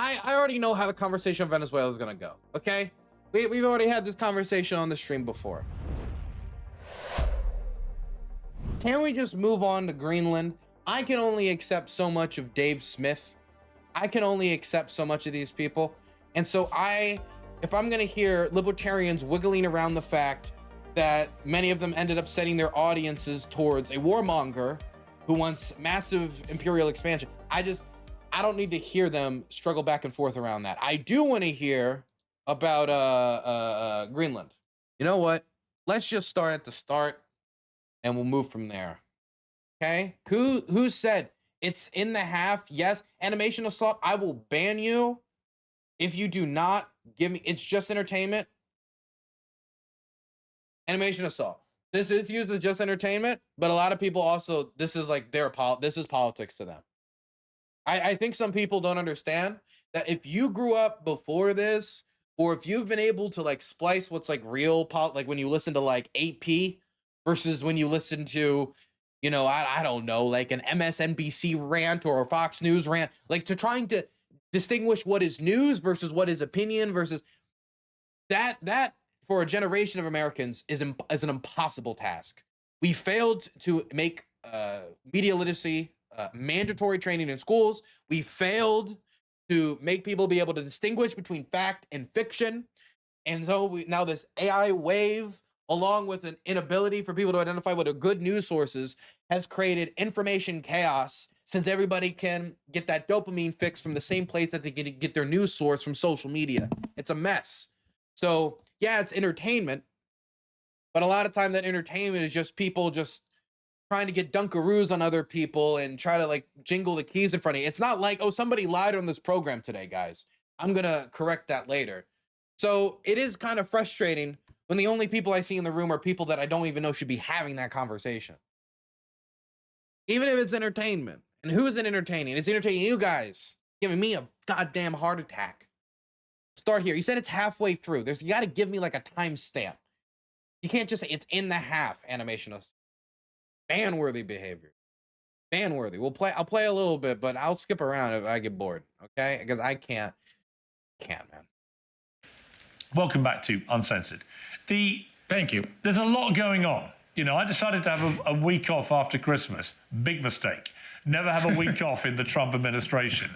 I already know how the conversation on Venezuela is going to go, okay? We've already had this conversation on the stream before. Can we just move on to Greenland? I can only accept so much of Dave Smith. I can only accept so much of these people. And so if I'm going to hear libertarians wiggling around the fact that many of them ended up setting their audiences towards a warmonger who wants massive imperial expansion, I don't need to hear them struggle back and forth around that. I do want to hear about Greenland. You know what? Let's just start at the start and we'll move from there. Okay? Who said it's in the half? Yes. Animation Assault, I will ban you if you do not give me, it's just entertainment. Animation Assault. This is used as just entertainment, but a lot of people also, this is like this is politics to them. I think some people don't understand that if you grew up before this, or if you've been able to like splice what's like real like when you listen to like 8P versus when you listen to, you know, I don't know, like an MSNBC rant or a Fox News rant, like to trying to distinguish what is news versus what is opinion versus that for a generation of Americans is an impossible task. We failed to make media literacy mandatory training in schools. We failed to make people be able to distinguish between fact and fiction. And so now this AI wave, along with an inability for people to identify what are good news sources, has created information chaos, since everybody can get that dopamine fix from the same place that they get their news source from social media. It's a mess. So yeah, it's entertainment, but a lot of time that entertainment is just people just trying to get dunkaroos on other people and try to like jingle the keys in front of you. It's not like, oh, somebody lied on this program today, guys. I'm gonna correct that later. So it is kind of frustrating when the only people I see in the room are people that I don't even know should be having that conversation. Even if it's entertainment. And who is it entertaining? It's entertaining you guys, giving me a goddamn heart attack. Start here. You said it's halfway through. You got to give me like a timestamp. You can't just say it's in the half. Animation. Ban-worthy behavior. Ban-worthy. I'll play a little bit, but I'll skip around if I get bored. Okay? Because I can't, man. Welcome back to Uncensored. Thank you. There's a lot going on. You know, I decided to have a week off after Christmas. Big mistake. Never have a week off in the Trump administration.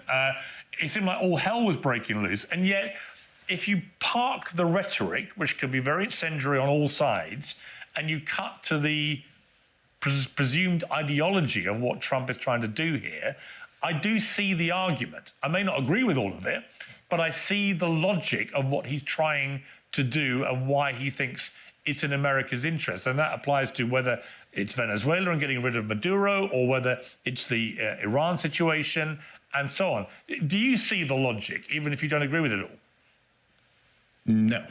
It seemed like all hell was breaking loose. And yet, if you park the rhetoric, which can be very incendiary on all sides, and you cut to the presumed ideology of what Trump is trying to do here, I do see the argument. I may not agree with all of it, but I see the logic of what he's trying to do and why he thinks it's in America's interest. And that applies to whether it's Venezuela and getting rid of Maduro, or whether it's the Iran situation and so on. Do you see the logic, even if you don't agree with it all? No.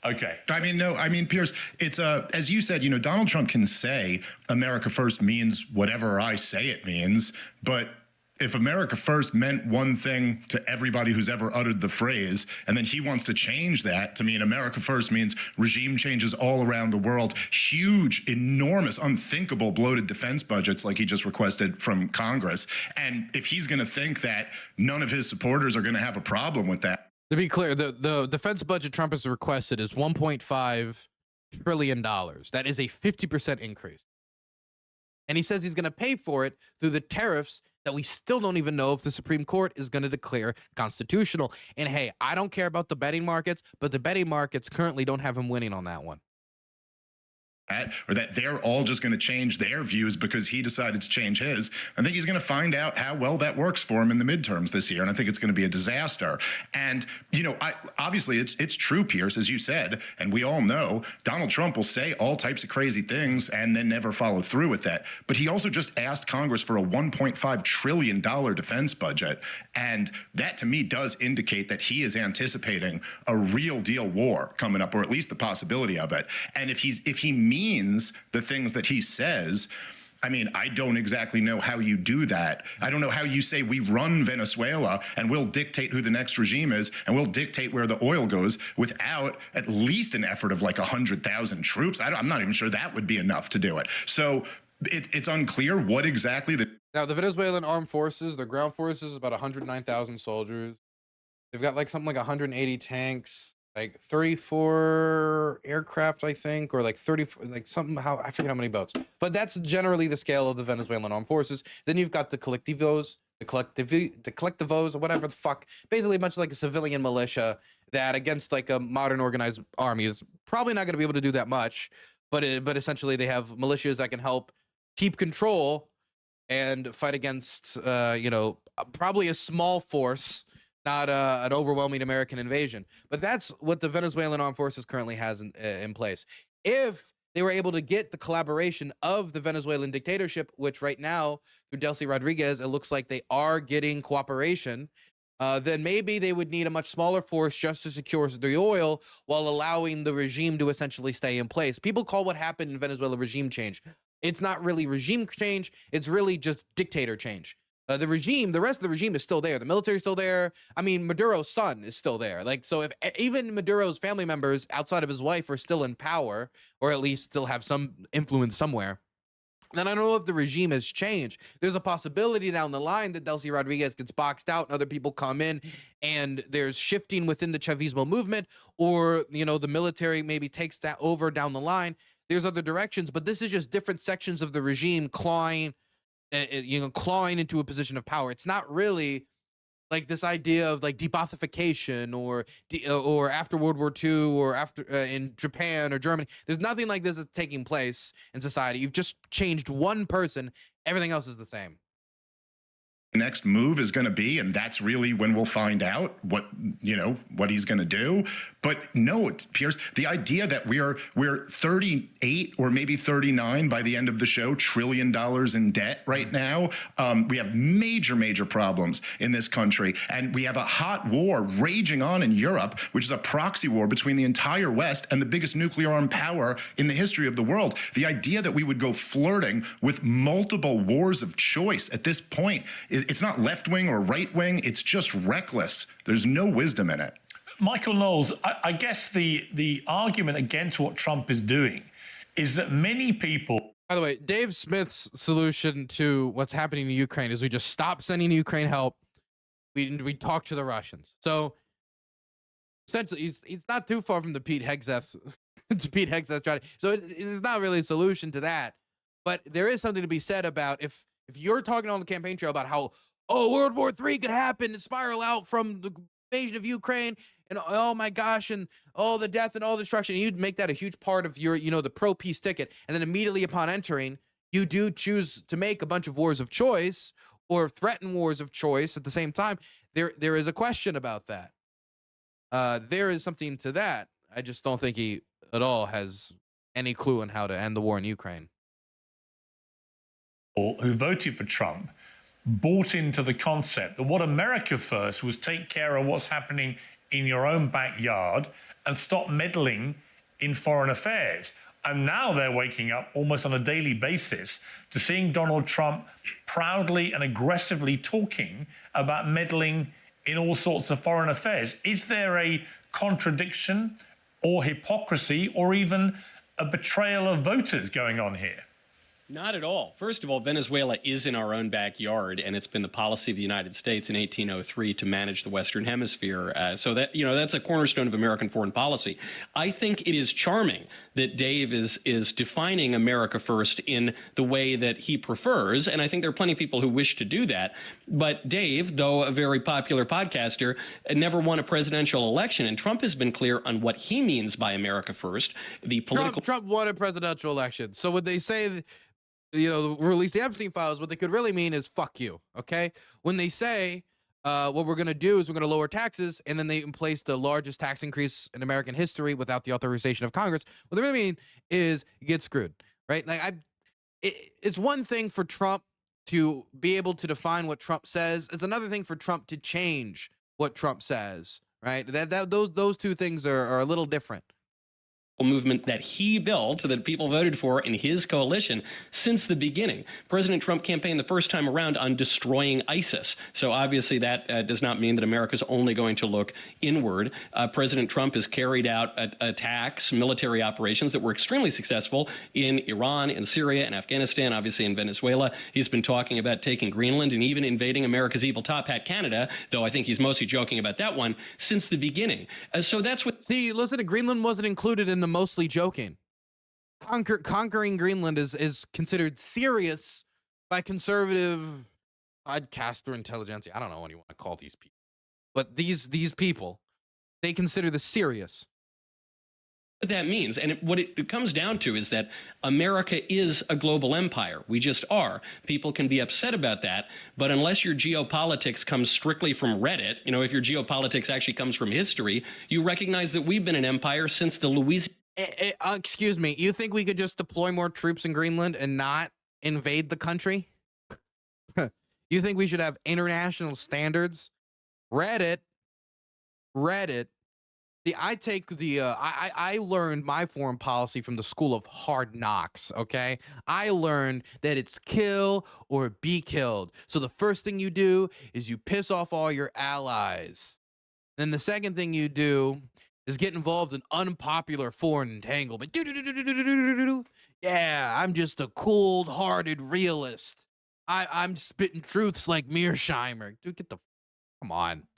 Okay. I mean, no, I mean, Piers, it's as you said, you know, Donald Trump can say America first means whatever I say it means, but if America first meant one thing to everybody who's ever uttered the phrase, and then he wants to change that to mean America first means regime changes all around the world, huge, enormous, unthinkable bloated defense budgets like he just requested from Congress. And if he's going to think that none of his supporters are going to have a problem with that. To be clear, the defense budget Trump has requested is $1.5 trillion. That is a 50% increase. And he says he's going to pay for it through the tariffs that we still don't even know if the Supreme Court is going to declare constitutional. And hey, I don't care about the betting markets, but the betting markets currently don't have him winning on that one. Or that they're all just going to change their views because he decided to change his. I think he's going to find out how well that works for him in the midterms this year, and I think it's going to be a disaster. And, you know, obviously it's true, Piers, as you said, and we all know, Donald Trump will say all types of crazy things and then never follow through with that. But he also just asked Congress for a $1.5 trillion defense budget, and that to me does indicate that he is anticipating a real deal war coming up, or at least the possibility of it. And if he means the things that he says, I mean, I don't exactly know how you do that. I don't know how you say we run Venezuela and we'll dictate who the next regime is and we'll dictate where the oil goes without at least an effort of like 100,000 troops. I'm not even sure that would be enough to do it. So it's unclear what exactly Now, the Venezuelan armed forces, their ground forces, about 109,000 soldiers. They've got like something like 180 tanks, like 34 aircraft, I think, or like 30, like something. How I forget how many boats, but that's generally the scale of the Venezuelan armed forces. Then you've got the collectivos, the collectivos, or whatever the fuck. Basically, much like a civilian militia that against like a modern organized army is probably not going to be able to do that much. But essentially, they have militias that can help keep control and fight against, probably a small force, not an overwhelming American invasion. But that's what the Venezuelan armed forces currently has in place. If they were able to get the collaboration of the Venezuelan dictatorship, which right now through Delcy Rodriguez, it looks like they are getting cooperation. Then maybe they would need a much smaller force just to secure the oil while allowing the regime to essentially stay in place. People call what happened in Venezuela regime change. It's not really regime change. It's really just dictator change. The rest of the regime is still there. The military is still there. I mean, Maduro's son is still there. Like, so if even Maduro's family members outside of his wife are still in power, or at least still have some influence somewhere, then I don't know if the regime has changed. There's a possibility down the line that Delcy Rodriguez gets boxed out and other people come in and there's shifting within the Chavismo movement, or, the military maybe takes that over down the line. There's other directions, but this is just different sections of the regime clawing into a position of power. It's not really like this idea of like debothification or after World War II or after in Japan or Germany. There's nothing like this that's taking place in society. You've just changed one person. Everything else is the same. Next move is going to be, and that's really when we'll find out what he's going to do. But no, Piers, the idea that we're 38 or maybe 39 by the end of the show $1 trillion in debt right now. We have major problems in this country, and we have a hot war raging on in Europe, which is a proxy war between the entire West and the biggest nuclear armed power in the history of the world. The idea that we would go flirting with multiple wars of choice at this point, it's not left-wing or right-wing. It's just reckless. There's no wisdom in it. Michael Knowles, I guess the argument against what Trump is doing is that many people... By the way, Dave Smith's solution to what's happening in Ukraine is we just stop sending Ukraine help. We talk to the Russians. So essentially, he's not too far from the Pete Hegseth strategy. So it's not really a solution to that. But there is something to be said about if you're talking on the campaign trail about how, World War III could happen and spiral out from the invasion of Ukraine, and oh my gosh, and all the death and all the destruction, you'd make that a huge part of your, the pro-peace ticket. And then immediately upon entering, you do choose to make a bunch of wars of choice or threaten wars of choice at the same time. There is a question about that. There is something to that. I just don't think he at all has any clue on how to end the war in Ukraine. Who voted for Trump bought into the concept that what America first was take care of what's happening in your own backyard and stop meddling in foreign affairs. And now they're waking up almost on a daily basis to seeing Donald Trump proudly and aggressively talking about meddling in all sorts of foreign affairs. Is there a contradiction or hypocrisy or even a betrayal of voters going on here? Not at all. First of all, Venezuela is in our own backyard, and it's been the policy of the United States in 1803 to manage the Western Hemisphere. So that that's a cornerstone of American foreign policy. I think it is charming that Dave is defining America first in the way that he prefers, and I think there are plenty of people who wish to do that. But Dave, though a very popular podcaster, never won a presidential election, and Trump has been clear on what he means by America first. The political Trump won a presidential election, so when they say release the Epstein files, what they could really mean is fuck you, okay? When they say what we're going to do is we're going to lower taxes, and then they place the largest tax increase in American history without the authorization of Congress, what they really mean is get screwed, right? Like it's one thing for Trump to be able to define what Trump says. It's another thing for Trump to change what Trump says, right? Those two things are a little different. movement that he built, that people voted for in his coalition since the beginning. President Trump campaigned the first time around on destroying ISIS. So obviously that does not mean that America's only going to look inward. President Trump has carried out attacks, military operations that were extremely successful in Iran, in Syria, in Afghanistan, obviously in Venezuela. He's been talking about taking Greenland and even invading America's evil top hat, Canada, though I think he's mostly joking about that one, since the beginning. So that's what... See, listen, Greenland wasn't included in the mostly joking. Conquering Greenland is considered serious by conservative podcaster intelligentsia. I don't know what you want to call these people. But these people, they consider this serious. What that means, and what it comes down to, is that America is a global empire. We just are. People can be upset about that, but unless your geopolitics comes strictly from Reddit, you know, if your geopolitics actually comes from history, you recognize that we've been an empire since the Louisiana... Excuse me, you think we could just deploy more troops in Greenland and not invade the country? You think we should have international standards? Reddit. I learned my foreign policy from the school of hard knocks, okay? I learned that it's kill or be killed. So the first thing you do is you piss off all your allies. Then the second thing you do is get involved in unpopular foreign entanglement. Yeah, I'm just a cold-hearted realist. I'm spitting truths like Mearsheimer. Dude, come on.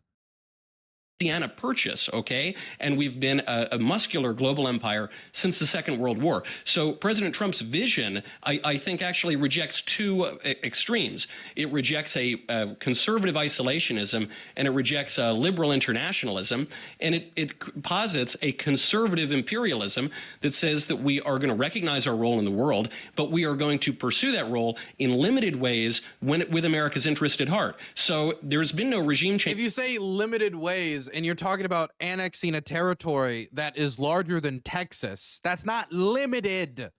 Purchase, okay? And we've been a muscular global empire since the Second World War. So President Trump's vision, I think, actually rejects two extremes. It rejects a conservative isolationism, and it rejects a liberal internationalism, and it posits a conservative imperialism that says that we are going to recognize our role in the world, but we are going to pursue that role in limited ways with America's interest at heart. So there's been no regime change. If you say limited ways, and you're talking about annexing a territory that is larger than Texas, that's not limited,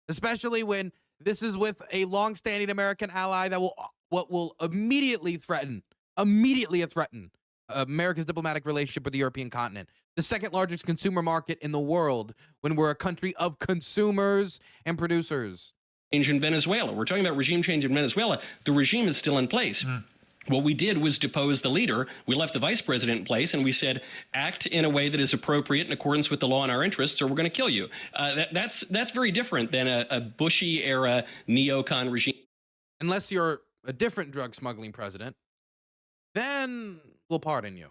especially when this is with a long-standing American ally that will immediately threaten America's diplomatic relationship with the European continent, the second largest consumer market in the world, when we're a country of consumers and producers. Change in Venezuela. We're talking about regime change in Venezuela. The regime is still in place. What we did was depose the leader. We left the vice president in place, and we said, act in a way that is appropriate in accordance with the law and our interests, or we're going to kill you. That's very different than a Bushy-era neocon regime. Unless you're a different drug smuggling president, then we'll pardon you.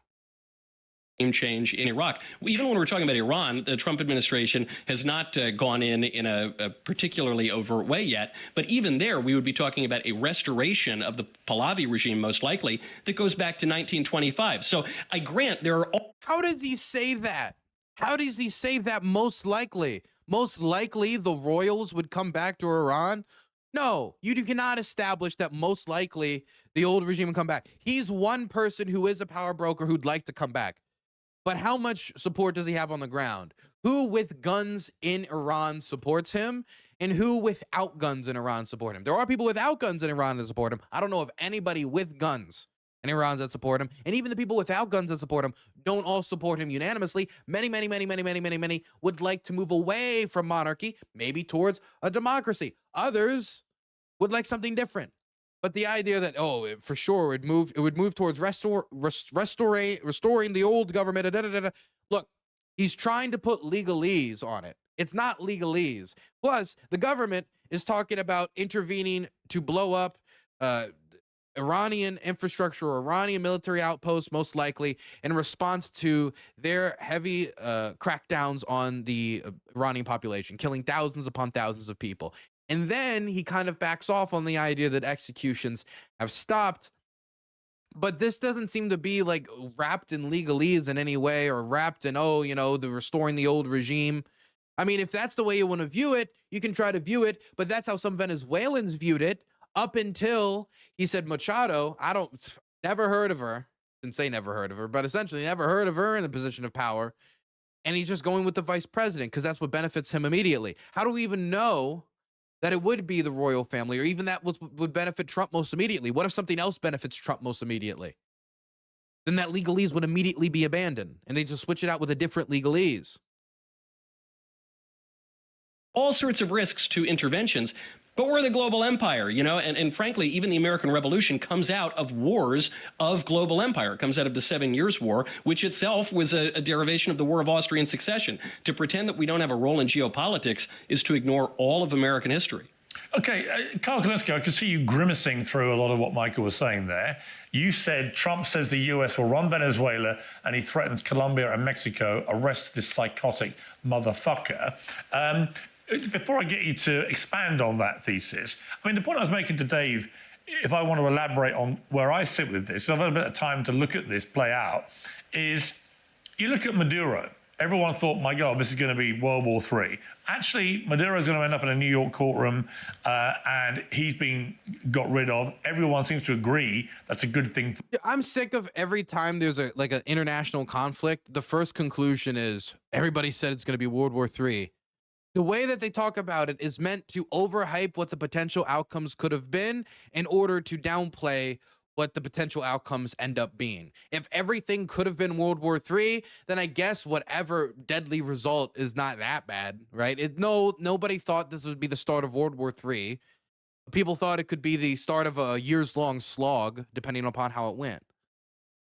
Change in Iraq. Even when we're talking about Iran, the Trump administration has not gone in a particularly overt way yet. But even there, we would be talking about a restoration of the Pahlavi regime, most likely, that goes back to 1925. So I grant there are... How does he say that? How does he say that most likely? Most likely the royals would come back to Iran? No, you cannot establish that most likely the old regime would come back. He's one person who is a power broker who'd like to come back. But how much support does he have on the ground? Who with guns in Iran supports him, and who without guns in Iran support him? There are people without guns in Iran that support him. I don't know of anybody with guns in Iran that support him. And even the people without guns that support him don't all support him unanimously. Many would like to move away from monarchy, maybe towards a democracy. Others would like something different. But the idea that, for sure, it would move towards restoring the old government. Look, he's trying to put legalese on it. It's not legalese. Plus, the government is talking about intervening to blow up Iranian infrastructure or Iranian military outposts, most likely, in response to their heavy crackdowns on the Iranian population, killing thousands upon thousands of people. And then he kind of backs off on the idea that executions have stopped. But this doesn't seem to be like wrapped in legalese in any way, or wrapped in, the restoring the old regime. I mean, if that's the way you want to view it, you can try to view it. But that's how some Venezuelans viewed it up until he said Machado. Never heard of her. Didn't say never heard of her, but essentially never heard of her in the position of power. And he's just going with the vice president because that's what benefits him immediately. How do we even know that it would be the royal family, or even that would benefit Trump most immediately? What if something else benefits Trump most immediately? Then that legalese would immediately be abandoned, and they just switch it out with a different legalese. all sorts of risks to interventions. But we're the global empire, and frankly, even the American Revolution comes out of wars of global empire. It comes out of the 7 Years' War, which itself was a derivation of the War of Austrian Succession. To pretend that we don't have a role in geopolitics is to ignore all of American history. Okay, Carl Kalinsky, I can see you grimacing through a lot of what Michael was saying there. You said Trump says the US will run Venezuela and he threatens Colombia and Mexico. Arrest this psychotic motherfucker. Before I get you to expand on that thesis, I mean, the point I was making to Dave, if I want to elaborate on where I sit with this, because I've had a bit of time to look at this play out, is you look at Maduro. Everyone thought, my God, this is going to be World War III. Actually, Maduro is going to end up in a New York courtroom, and he's been got rid of. Everyone seems to agree that's a good thing. I'm sick of every time there's an international conflict, the first conclusion is everybody said it's going to be World War III. The way that they talk about it is meant to overhype what the potential outcomes could have been in order to downplay what the potential outcomes end up being. If everything could have been World War III, then I guess whatever deadly result is not that bad, right? Nobody thought this would be the start of World War III. People thought it could be the start of a years-long slog, depending upon how it went.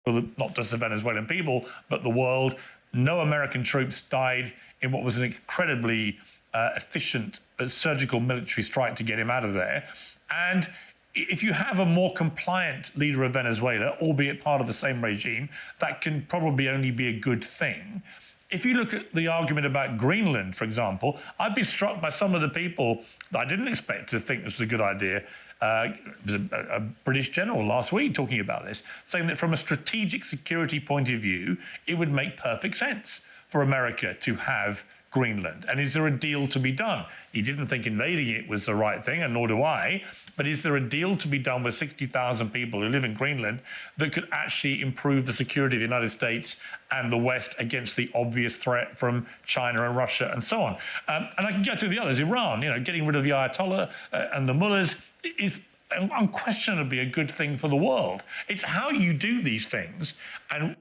Not just the Venezuelan people, but the world. No American troops died in what was an incredibly efficient surgical military strike to get him out of there. And if you have a more compliant leader of Venezuela, albeit part of the same regime, that can probably only be a good thing. If you look at the argument about Greenland, for example, I'd be struck by some of the people that I didn't expect to think this was a good idea. There was a British general last week talking about this, saying that from a strategic security point of view, it would make perfect sense for America to have Greenland. And is there a deal to be done? He didn't think invading it was the right thing, and nor do I. But is there a deal to be done with 60,000 people who live in Greenland that could actually improve the security of the United States and the West against the obvious threat from China and Russia and so on? And I can go through the others. Iran, getting rid of the Ayatollah and the mullahs is unquestionably a good thing for the world. It's how you do these things. And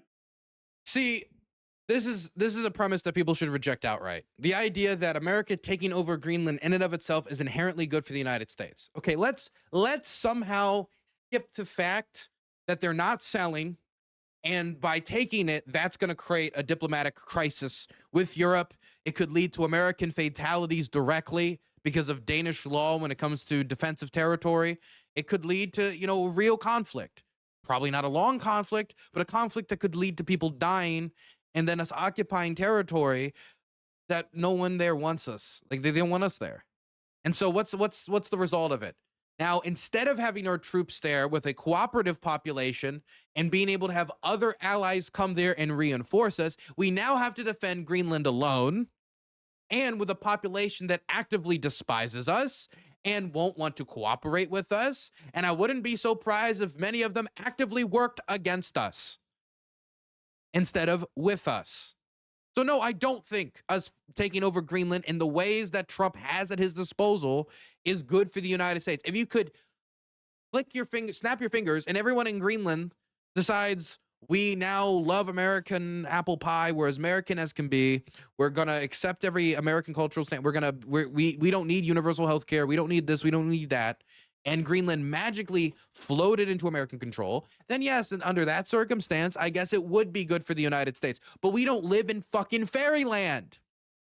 see, this is a premise that people should reject outright. The idea that America taking over Greenland in and of itself is inherently good for the United States. Okay, let's somehow skip the fact that they're not selling, and by taking it, that's going to create a diplomatic crisis with Europe. It could lead to American fatalities directly because of Danish law when it comes to defensive territory. It could lead to, real conflict. Probably not a long conflict, but a conflict that could lead to people dying and then us occupying territory that no one there wants us. Like, they don't want us there. And so what's the result of it? Now, instead of having our troops there with a cooperative population and being able to have other allies come there and reinforce us, we now have to defend Greenland alone, and with a population that actively despises us and won't want to cooperate with us. And I wouldn't be surprised if many of them actively worked against us instead of with us. So no, I don't think us taking over Greenland in the ways that Trump has at his disposal is good for the United States. If you could snap your fingers, and everyone in Greenland decides we now love American apple pie, we're as American as can be, we're going to accept every American cultural standard, we don't need universal health care, we don't need this, we don't need that, and Greenland magically floated into American control, then yes, and under that circumstance, I guess it would be good for the United States. But we don't live in fucking fairyland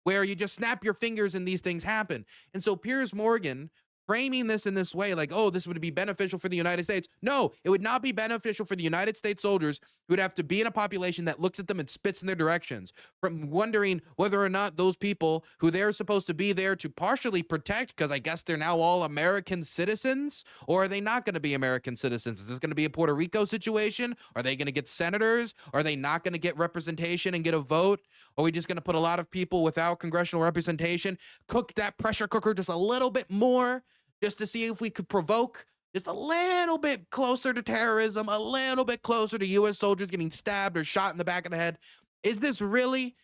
where you just snap your fingers and these things happen. And so Piers Morgan framing this in this way, like, oh, this would be beneficial for the United States. No, it would not be beneficial for the United States soldiers who would have to be in a population that looks at them and spits in their directions, from wondering whether or not those people who they're supposed to be there to partially protect, because I guess they're now all American citizens, or are they not going to be American citizens? Is this going to be a Puerto Rico situation? Are they going to get senators? Are they not going to get representation and get a vote? Are we just going to put a lot of people without congressional representation, cook that pressure cooker just a little bit more, just to see if we could provoke just a little bit closer to terrorism, a little bit closer to U.S. soldiers getting stabbed or shot in the back of the head? Is this really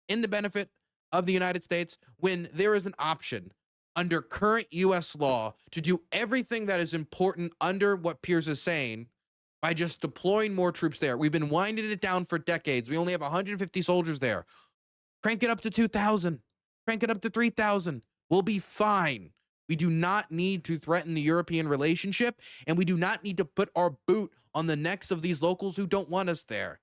in the benefit of the United States when there is an option under current U.S. law to do everything that is important under what Piers is saying by just deploying more troops there? We've been winding it down for decades. We only have 150 soldiers there. Crank it up to 2,000. Crank it up to 3,000. We'll be fine. We do not need to threaten the European relationship, and we do not need to put our boot on the necks of these locals who don't want us there.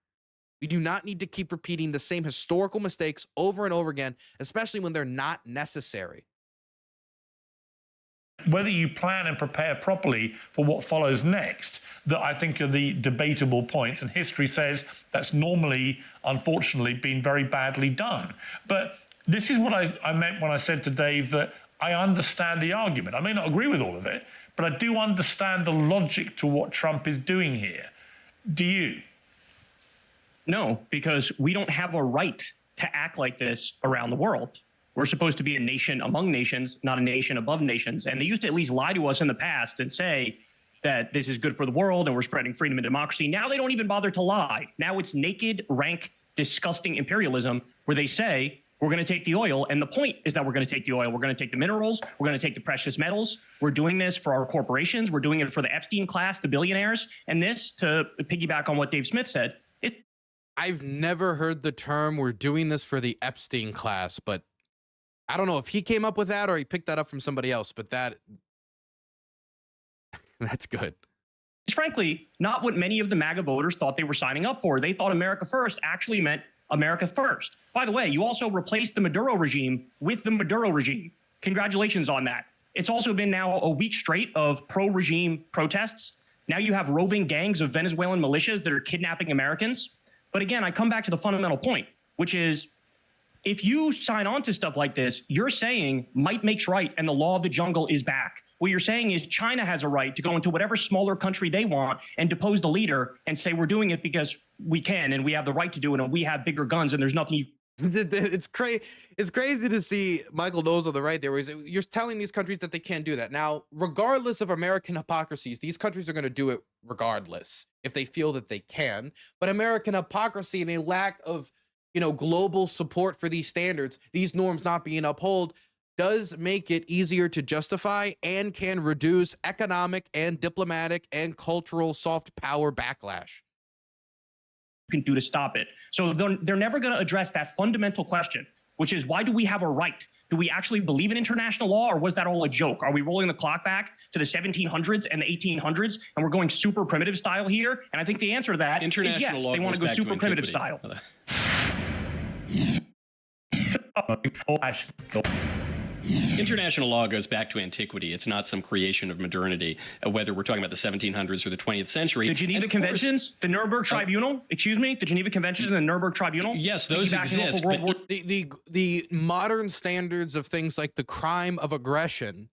We do not need to keep repeating the same historical mistakes over and over again, especially when they're not necessary. Whether you plan and prepare properly for what follows next, that I think are the debatable points. And history says that's normally, unfortunately, been very badly done. But this is what I meant when I said to Dave that I understand the argument. I may not agree with all of it, but I do understand the logic to what Trump is doing here. Do you? No, because we don't have a right to act like this around the world. We're supposed to be a nation among nations, not a nation above nations. And they used to at least lie to us in the past and say that this is good for the world and we're spreading freedom and democracy. Now they don't even bother to lie. Now it's naked, rank, disgusting imperialism where they say, we're going to take the oil. And the point is that we're going to take the oil. We're going to take the minerals. We're going to take the precious metals. We're doing this for our corporations. We're doing it for the Epstein class, the billionaires. And this, to piggyback on what Dave Smith said, I've never heard the term "we're doing this for the Epstein class," but I don't know if he came up with that or he picked that up from somebody else, but that's good. It's frankly not what many of the MAGA voters thought they were signing up for. They thought America First actually meant America First. By the way, you also replaced the Maduro regime with the Maduro regime. Congratulations on that. It's also been now a week straight of pro-regime protests. Now you have roving gangs of Venezuelan militias that are kidnapping Americans. But again, I come back to the fundamental point, which is if you sign on to stuff like this, you're saying might makes right and the law of the jungle is back. What you're saying is China has a right to go into whatever smaller country they want and depose the leader and say we're doing it because we can and we have the right to do it and we have bigger guns and there's nothing you It's crazy to see Michael Knowles on the right there, where you're telling these countries that they can't do that. Now, regardless of American hypocrisies, these countries are going to do it regardless if they feel that they can. But American hypocrisy and a lack of, global support for these standards, these norms not being upheld, does make it easier to justify and can reduce economic and diplomatic and cultural soft power backlash. can do to stop it. So they're never going to address that fundamental question, which is why do we have a right? Do we actually believe in international law, or was that all a joke? Are we rolling the clock back to the 1700s and the 1800s, and we're going super primitive style here? And I think the answer to that is yes, they want to go super primitive style. International law goes back to antiquity. It's not some creation of modernity, whether we're talking about the 1700s or the 20th century. The Geneva Conventions, the Nuremberg Tribunal, the Geneva Conventions and the Nuremberg Tribunal. Yes, those exist. But the modern standards of things like the crime of aggression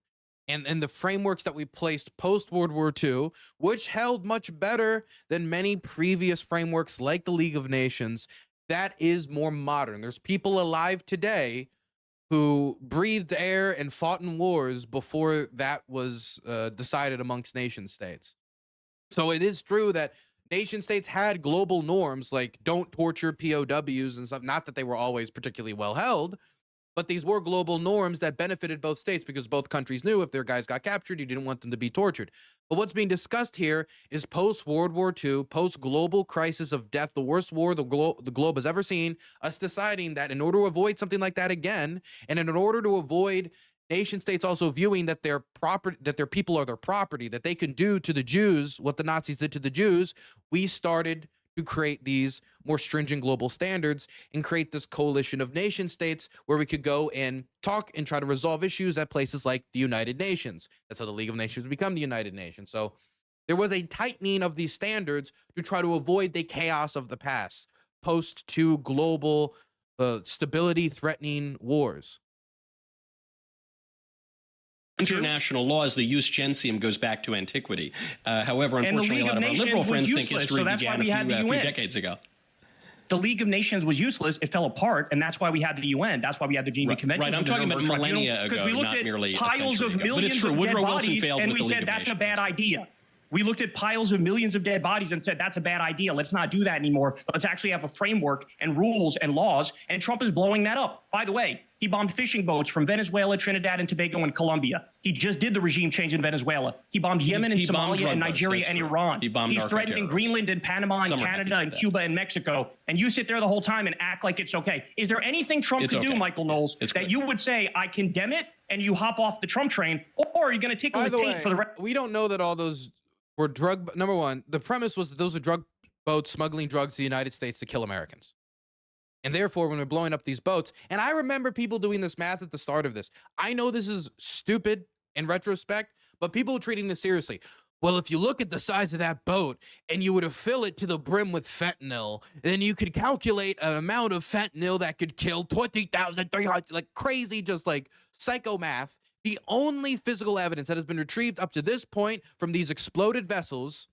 and the frameworks that we placed post-World War II, which held much better than many previous frameworks like the League of Nations, that is more modern. There's people alive today who breathed air and fought in wars before that was decided amongst nation states. So it is true that nation states had global norms like don't torture POWs and stuff. Not that they were always particularly well held, but these were global norms that benefited both states because both countries knew if their guys got captured, you didn't want them to be tortured. But what's being discussed here is post-World War II, post-global crisis of death, the worst war the globe has ever seen, us deciding that in order to avoid something like that again, and in order to avoid nation states also viewing that their property, that their people are their property, that they can do to the Jews what the Nazis did to the Jews, we started to create these more stringent global standards and create this coalition of nation states where we could go and talk and try to resolve issues at places like the United Nations. That's how the League of Nations become the United Nations. So there was a tightening of these standards to try to avoid the chaos of the past, post to global stability threatening wars. International laws, the jus gentium goes back to antiquity. However, unfortunately, a lot of our liberal friends think history began a few decades ago. The League of Nations was useless. It fell apart, and that's why we had the UN. That's why we had the Geneva Convention. Right, I'm talking about millennia ago, because we looked not at merely piles of millions of dead bodies, and we said that's a bad idea. We looked at piles of millions of dead bodies and said, that's a bad idea. Let's not do that anymore. Let's actually have a framework and rules and laws. And Trump is blowing that up. By the way, he bombed fishing boats from Venezuela, Trinidad and Tobago, and Colombia. He just did the regime change in Venezuela. He bombed Yemen and Somalia and Nigeria and Iran. He's threatening Greenland and Panama and Canada and Cuba and Mexico. And you sit there the whole time and act like it's okay. Is there anything Trump could do, Michael Knowles, that you would say, I condemn it, and you hop off the Trump train, or are you going to tickle the tape for the rest? We don't know that all those were drug. Number one, the premise was that those are drug boats smuggling drugs to the United States to kill Americans. And therefore, when we're blowing up these boats, and I remember people doing this math at the start of this. I know this is stupid in retrospect, but people are treating this seriously. Well, if you look at the size of that boat and you were to fill it to the brim with fentanyl, then you could calculate an amount of fentanyl that could kill 20,300, like crazy, just like psycho math. The only physical evidence that has been retrieved up to this point from these exploded vessels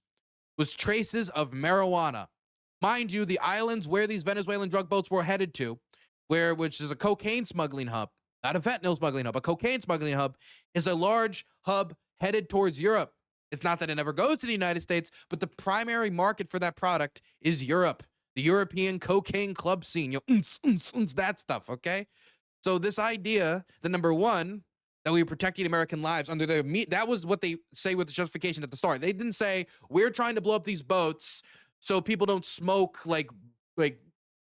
was traces of marijuana. Mind you, the islands where these Venezuelan drug boats were headed to, which is a cocaine smuggling hub, not a fentanyl smuggling hub, a cocaine smuggling hub, is a large hub headed towards Europe. It's not that it never goes to the United States, but the primary market for that product is Europe, the European cocaine club scene, that stuff, okay? So this idea that number one, that we were protecting American lives under their that was what they say with the justification at the start. They didn't say, we're trying to blow up these boats so people don't smoke like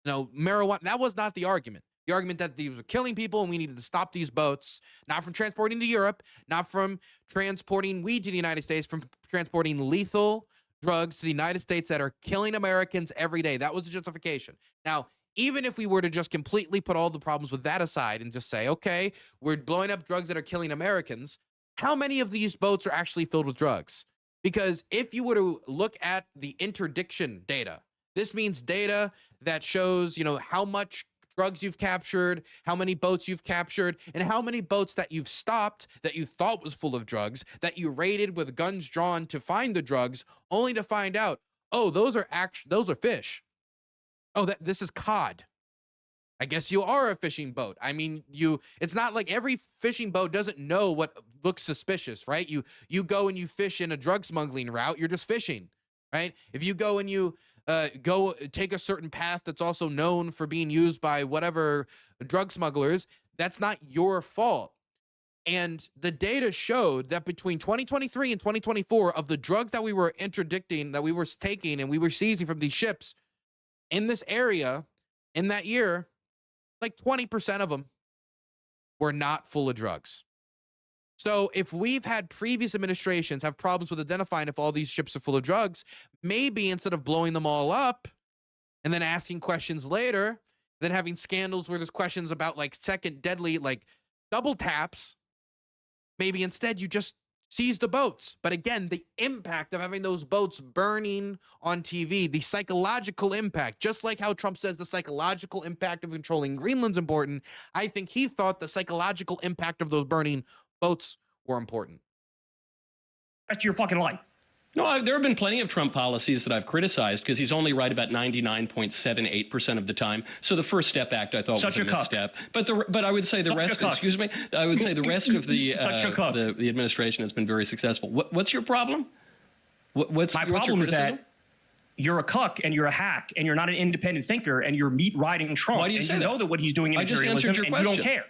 marijuana. That was not the argument. The argument that these were killing people and we needed to stop these boats, not from transporting to Europe, not from transporting weed to the United States, from transporting lethal drugs to the United States that are killing Americans every day. That was the justification. Now, even if we were to just completely put all the problems with that aside and just say, okay, we're blowing up drugs that are killing Americans, how many of these boats are actually filled with drugs? Because if you were to look at the interdiction data, this means data that shows, how much drugs you've captured, how many boats you've captured, and how many boats that you've stopped that you thought was full of drugs, that you raided with guns drawn to find the drugs, only to find out, oh, those are fish. Oh, this is cod. I guess you are a fishing boat. I mean, it's not like every fishing boat doesn't know what looks suspicious, right? You go and you fish in a drug smuggling route, you're just fishing, right? If you go and you go take a certain path that's also known for being used by whatever drug smugglers, that's not your fault. And the data showed that between 2023 and 2024, of the drugs that we were interdicting, that we were taking and we were seizing from these ships in this area in that year, like 20% of them were not full of drugs. So if we've had previous administrations have problems with identifying if all these ships are full of drugs, maybe instead of blowing them all up and then asking questions later, then having scandals where there's questions about like second deadly, like double taps, maybe instead you just seize the boats. But again, the impact of having those boats burning on TV, the psychological impact, just like how Trump says the psychological impact of controlling Greenland's important, I think he thought the psychological impact of those burning boats were important. Rest of your fucking life. No, there have been plenty of Trump policies that I've criticized because he's only right about 99.78% of the time. So the First Step Act, I thought, was a misstep. But I would say the rest. Excuse me. I would say the rest of the administration has been very successful. What's your problem? What's my your problem? Is criticism? that you're a cuck and you're a hack and you're not an independent thinker and you're meat riding Trump. Why do you say that? You know that what he's doing in imperialism, and you don't care.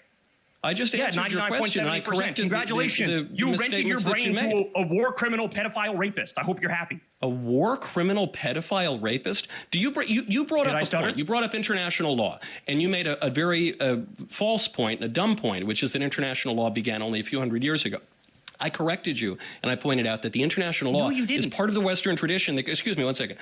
I just answered your question. And I corrected Congratulations. You rented your brain to a war criminal, pedophile, rapist. I hope you're happy. A war criminal, pedophile, rapist? You brought up a point. You brought up international law, and you made a very false point, a dumb point, which is that international law began only a few hundred years ago. I corrected you, and I pointed out that the international law is part of the Western tradition. Excuse me one second.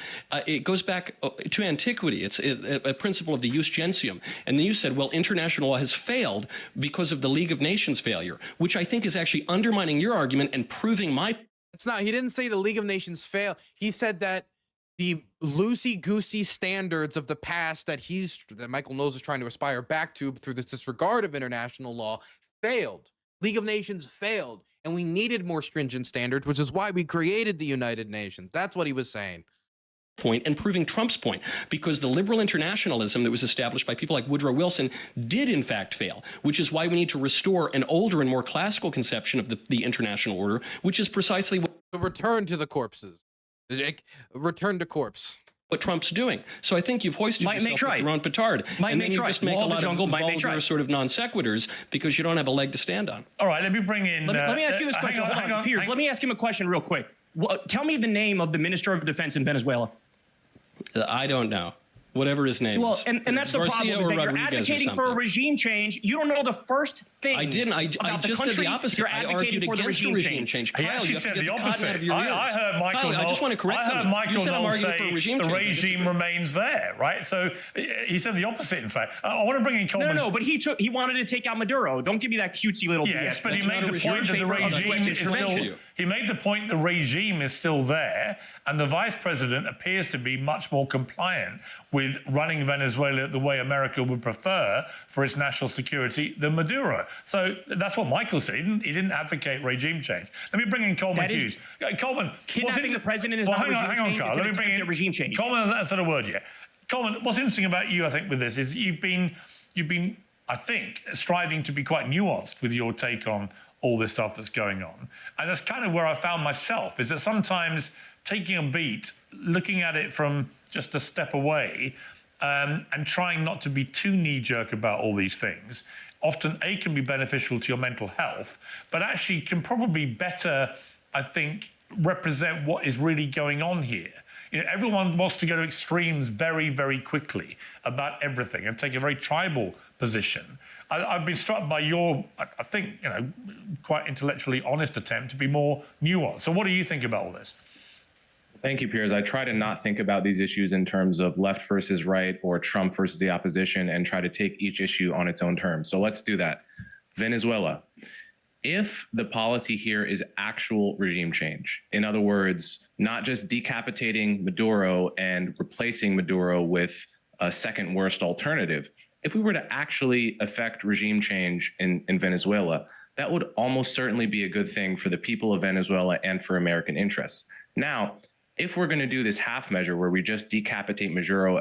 It goes back to antiquity. It's a principle of the jus gentium. And then you said, well, international law has failed because of the League of Nations failure, which I think is actually undermining your argument and proving my... It's not. He didn't say the League of Nations failed. He said that the loosey-goosey standards of the past that Michael Knowles is trying to aspire back to through this disregard of international law failed. League of Nations failed. And we needed more stringent standards, which is why we created the United Nations. That's what he was saying. Point and proving Trump's point, because the liberal internationalism that was established by people like Woodrow Wilson did in fact fail, which is why we need to restore an older and more classical conception of the international order, which is precisely what So return to the corpses. Return to corpse. What Trump's doing. So I think you've hoisted Might yourself make with right. your own petard. Might and make then you right. just make Law a of the lot jungle of might make vulgar right. sort of non sequiturs because you don't have a leg to stand on. All right, let me bring in. Let me ask you this question. Hold on, Piers. Let me ask him a question real quick. Tell me the name of the Minister of Defense in Venezuela. I don't know. Whatever his name Well, is. and that's the Garcia problem, is or that you're Rodriguez or advocating for a something. regime change. You don't know the first thing. I didn't. I about just said country. the opposite. You're I advocating argued for the against the regime change. He Kyle, actually you have to said get the cotton out opposite. of your ears. I heard Michael Kyle, I just want to correct I heard something. Michael You said I'm Knowles arguing say for a regime the change. I regime disagree. remains there, right? So he said the opposite, in fact. I want to bring in Coleman. No, but he wanted to take out Maduro. Don't give me that cutesy little Yes, BS. but he That's made not the a point that the favor of the regime US is still. intervention. He made the point the regime is still there, and the vice president appears to be much more compliant with running Venezuela the way America would prefer for its national security than Maduro. So that's what Michael said. He didn't advocate regime change. Let me bring in Coleman That is- Hughes. Coleman, Kidnapping the president is well, not hang regime on, change. Carl. It's Let an me bring attempt in at regime change. Coleman hasn't said a word yet. Coleman, what's interesting about you, I think, with this is you've been, I think, striving to be quite nuanced with your take on all this stuff that's going on. And that's kind of where I found myself, is that sometimes taking a beat, looking at it from just a step away, and trying not to be too knee-jerk about all these things, often can be beneficial to your mental health, but actually can probably better, I think, represent what is really going on here. You know, everyone wants to go to extremes very, very quickly about everything and take a very tribal position. I've been struck by your, I think, quite intellectually honest attempt to be more nuanced. So what do you think about all this? Thank you, Piers. I try to not think about these issues in terms of left versus right or Trump versus the opposition, and try to take each issue on its own terms. So let's do that. Venezuela. If the policy here is actual regime change, in other words, not just decapitating Maduro and replacing Maduro with a second worst alternative, if we were to actually effect regime change in Venezuela, that would almost certainly be a good thing for the people of Venezuela and for American interests. Now, if we're going to do this half measure where we just decapitate Maduro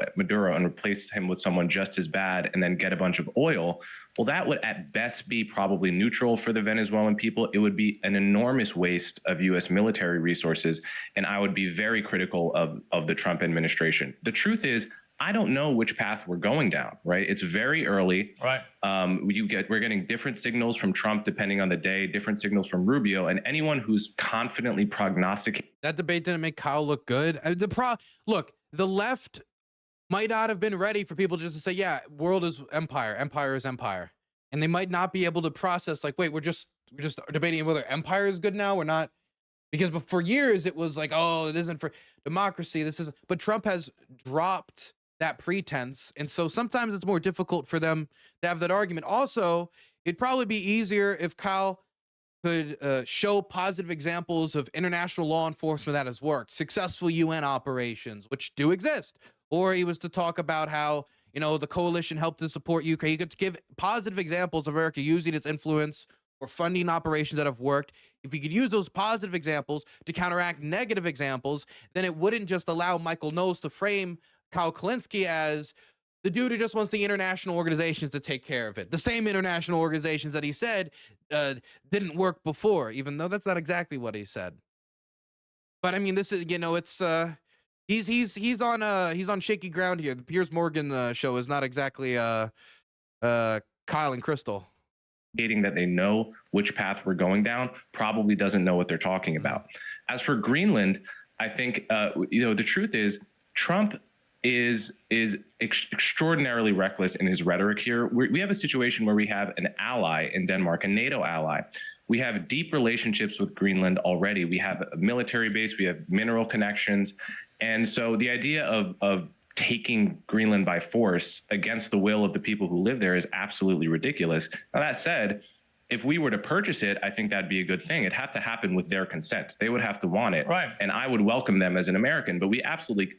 and replace him with someone just as bad and then get a bunch of oil, well, that would at best be probably neutral for the Venezuelan people. It would be an enormous waste of U.S. military resources, and I would be very critical of the Trump administration. The truth is, I don't know which path we're going down, right? It's very early. Right. We're getting different signals from Trump depending on the day, different signals from Rubio, and anyone who's confidently prognosticating. That debate didn't make Kyle look good. Look, the left might not have been ready for people just to say, yeah, world is empire, empire is empire. And they might not be able to process, like, wait, we're just debating whether empire is good now or not. Because for years it was like, oh, it isn't for democracy. This isn't. But Trump has dropped that pretense. And so sometimes it's more difficult for them to have that argument. Also, it'd probably be easier if Kyle could show positive examples of international law enforcement that has worked, successful UN operations, which do exist. Or he was to talk about how, the coalition helped to support Ukraine. He could give positive examples of America using its influence or funding operations that have worked. If he could use those positive examples to counteract negative examples, then it wouldn't just allow Michael Knowles to frame Kyle Kalinske as the dude who just wants the international organizations to take care of it. The same international organizations that he said didn't work before, even though that's not exactly what he said. But I mean, this is, it's he's on shaky ground here. The Piers Morgan show is not exactly Kyle and Crystal. That they know which path we're going down, probably doesn't know what they're talking about. As for Greenland, I think the truth is Trump is extraordinarily reckless in his rhetoric here. We have a situation where we have an ally in Denmark, a NATO ally. We have deep relationships with Greenland already. We have a military base, we have mineral connections. And so the idea of taking Greenland by force against the will of the people who live there is absolutely ridiculous. Now, that said, if we were to purchase it, I think that'd be a good thing. It'd have to happen with their consent. They would have to want it. Right. And I would welcome them as an American, but we absolutely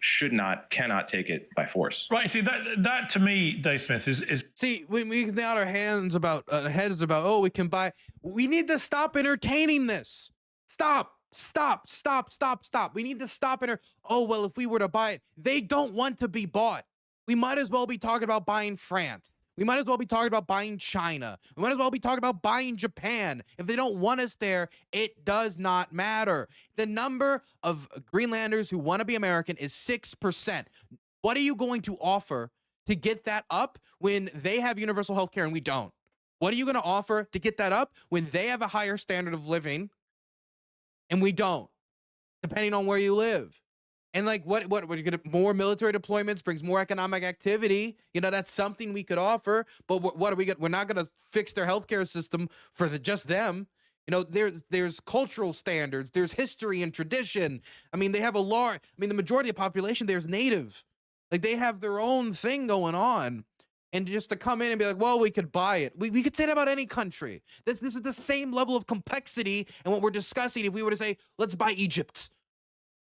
cannot take it by force. Right. See, that to me, Dave Smith, is See, we can down our heads about, oh, we can buy. We need to stop entertaining this. Stop. We need to stop oh, well, if we were to buy it, they don't want to be bought. We might as well be talking about buying France. We might as well be talking about buying China. We might as well be talking about buying Japan. If they don't want us there, it does not matter. The number of Greenlanders who want to be American is 6%. What are you going to offer to get that up when they have universal health care and we don't? What are you going to offer to get that up when they have a higher standard of living and we don't, depending on where you live? And like, what you get more military deployments brings more economic activity. You know, that's something we could offer. But what are we we're not going to fix their healthcare system for just them. You know, there's cultural standards, there's history and tradition. I mean, they have the majority of the population there is native. Like, they have their own thing going on. And just to come in and be like, well, we could buy it. We could say that about any country. This is the same level of complexity and what we're discussing if we were to say, let's buy Egypt.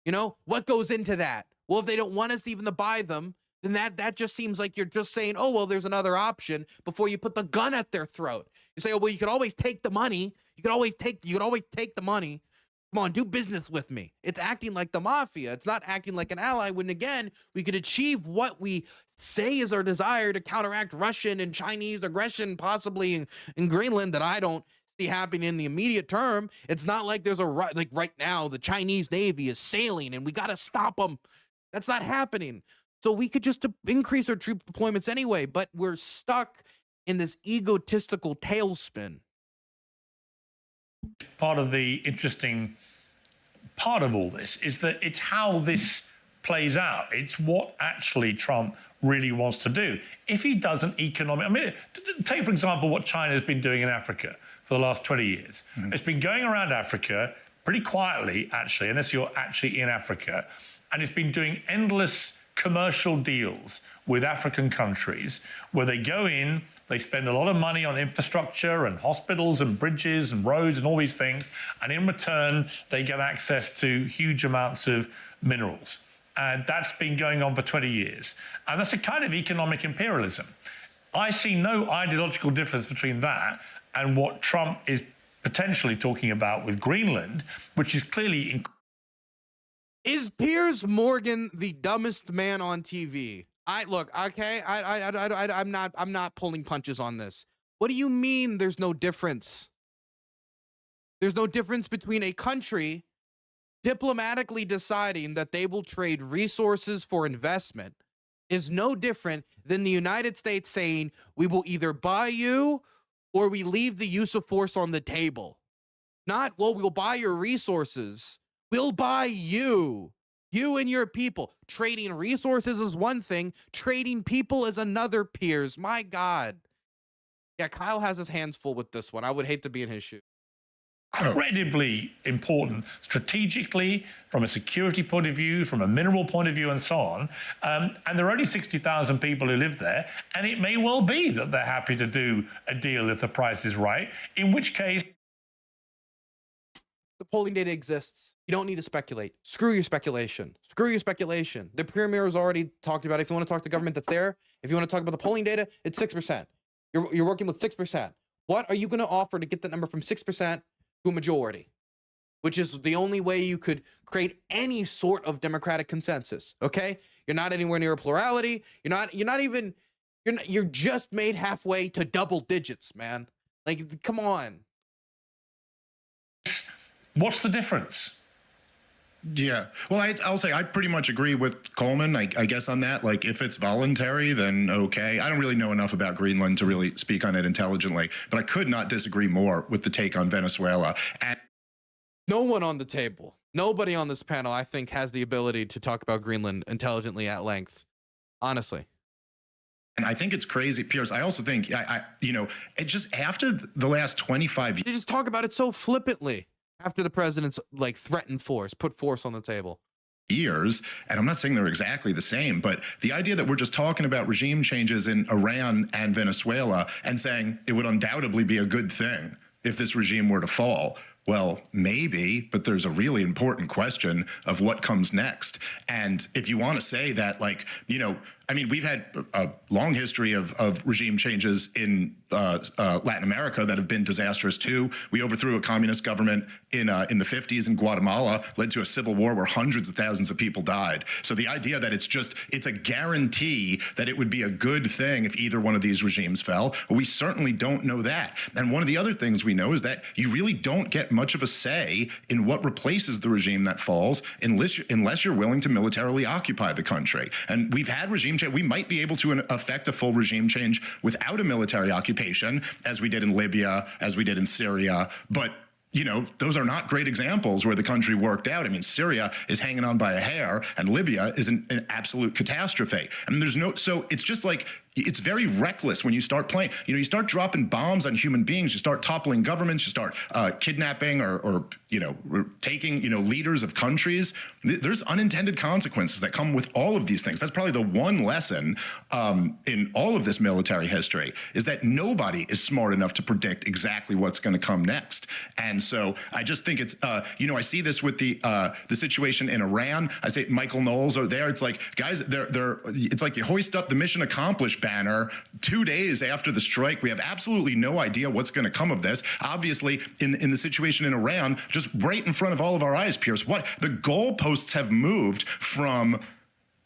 You know, what goes into that? Well, if they don't want us even to buy them, then that just seems like you're just saying, oh, well, there's another option before you put the gun at their throat. You say, oh, well, you could always take the money. You could always take the money. Come on, do business with me. It's acting like the mafia. It's not acting like an ally when, again, we could achieve what we say is our desire to counteract Russian and Chinese aggression, possibly in Greenland, that I don't see happening in the immediate term. It's not like there's like right now, the Chinese Navy is sailing and we got to stop them. That's not happening. So we could just increase our troop deployments anyway, but we're stuck in this egotistical tailspin. Part of the interesting part of all this is that it's how this plays out. It's what actually Trump really wants to do. If he doesn't take, for example, what China has been doing in Africa for the last 20 years. It's been going around Africa pretty quietly, actually, unless you're actually in Africa, and it's been doing endless commercial deals with African countries where they go in, they spend a lot of money on infrastructure and hospitals and bridges and roads and all these things, and in return, they get access to huge amounts of minerals. And that's been going on for 20 years. And that's a kind of economic imperialism. I see no ideological difference between that and what Trump is potentially talking about with Greenland, which is clearly... Is Piers Morgan the dumbest man on TV? I'm not pulling punches on this. What do you mean there's no difference? There's no difference between a country diplomatically deciding that they will trade resources for investment is no different than the United States saying we will either buy you or we leave the use of force on the table. Not, well, we'll buy your resources. We'll buy you. You and your people. Trading resources is one thing. Trading people is another, Piers. My God. Yeah, Kyle has his hands full with this one. I would hate to be in his shoes. Incredibly important strategically, from a security point of view, from a mineral point of view, and so on. And there are only 60,000 people who live there, and it may well be that they're happy to do a deal if the price is right, in which case... The polling data exists. You don't need to speculate. Screw your speculation. Screw your speculation. The premier has already talked about it. If you want to talk to the government, that's there. If you want to talk about the polling data, it's 6%. You're working with 6%. What are you going to offer to get that number from 6% to a majority, which is the only way you could create any sort of democratic consensus? Okay, you're not anywhere near a plurality. You're just made halfway to double digits, man. Like, come on. What's the difference? Yeah, well, I'll say I pretty much agree with Coleman, I guess, on that. Like, if it's voluntary, then okay. I don't really know enough about Greenland to really speak on it intelligently, but I could not disagree more with the take on Venezuela. And no one on the table, nobody on this panel, I think, has the ability to talk about Greenland intelligently at length, honestly. And I think it's crazy, Piers. I also think, it just after the last 25 years. You just talk about it so flippantly. After the president's like threatened force, put force on the table. Years, and I'm not saying they're exactly the same, but the idea that we're just talking about regime changes in Iran and Venezuela and saying it would undoubtedly be a good thing if this regime were to fall. Well, maybe, but there's a really important question of what comes next. And if you want to say that, like, I mean, we've had a long history of regime changes in Latin America that have been disastrous too. We overthrew a communist government in the 50s in Guatemala, led to a civil war where hundreds of thousands of people died. So the idea that it's a guarantee that it would be a good thing if either one of these regimes fell, we certainly don't know that. And one of the other things we know is that you really don't get much of a say in what replaces the regime that falls unless you're willing to militarily occupy the country. And we've had regime change. We might be able to effect a full regime change without a military occupation, as we did in Libya, as we did in Syria, but you know, those are not great examples where the country worked out. I mean, Syria is hanging on by a hair, and Libya is an absolute catastrophe. And so it's just like, it's very reckless when you start playing. You know, you start dropping bombs on human beings, you start toppling governments, you start kidnapping or you know, taking, you know, leaders of countries. There's unintended consequences that come with all of these things. That's probably the one lesson in all of this military history, is that nobody is smart enough to predict exactly what's going to come next. And so I just think it's, you know, I see this with the situation in Iran. I say Michael Knowles are there. It's like, guys, it's like you hoist up the mission accomplished banner 2 days after the strike. We have absolutely no idea what's going to come of this. Obviously, in the situation in Iran, just right in front of all of our eyes, Piers, what the goalposts have moved from